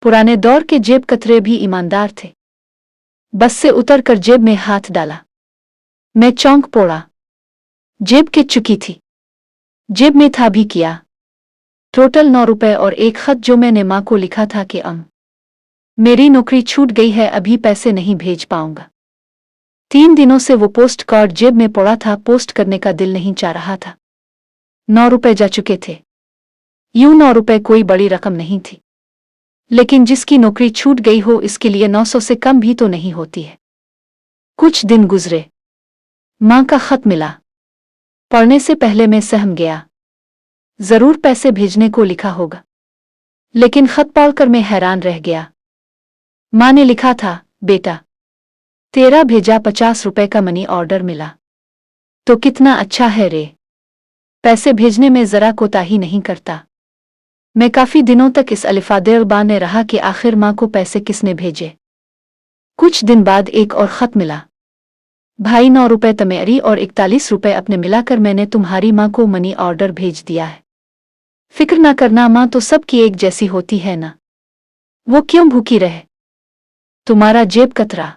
पुराने दौर के जेब कतरे भी ईमानदार थे। बस से उतरकर जेब में हाथ डाला। मैं चौंक पड़ा। जेब के चुकी थी। जेब में था भी क्या, टोटल 9 रुपए और एक खत जो मैंने माँ को लिखा था कि मेरी नौकरी छूट गई है, अभी पैसे नहीं भेज पाऊंगा। 3 दिनों से वो पोस्ट कार्ड जेब में पड़ा था, पोस्ट करने का दिल नहीं चाह रहा था। 9 रुपए जा चुके थे। यूं 9 रुपए कोई बड़ी रकम नहीं थी, लेकिन जिसकी नौकरी छूट गई हो इसके लिए 900 से कम भी तो नहीं होती है। कुछ दिन गुजरे। माँ का खत मिला। पढ़ने से पहले मैं सहम गया। जरूर पैसे भेजने को लिखा होगा, लेकिन खत पढ़कर मैं हैरान रह गया। माँ ने लिखा था, बेटा तेरा भेजा 50 रुपए का मनी ऑर्डर मिला। तो कितना अच्छा है रे, पैसे भेजने में जरा कोताही नहीं करता। मैं काफी दिनों तक इस अलिफादेलबा में रहा कि आखिर माँ को पैसे किसने भेजे। कुछ दिन बाद एक और खत मिला। भाई 9 रुपए तुम्हारी और 41 रुपए अपने मिलाकर मैंने तुम्हारी माँ को मनी ऑर्डर भेज दिया है। फिक्र ना करना, माँ तो सबकी एक जैसी होती है ना, वो क्यों भूखी रहे। तुम्हारा जेब कतरा।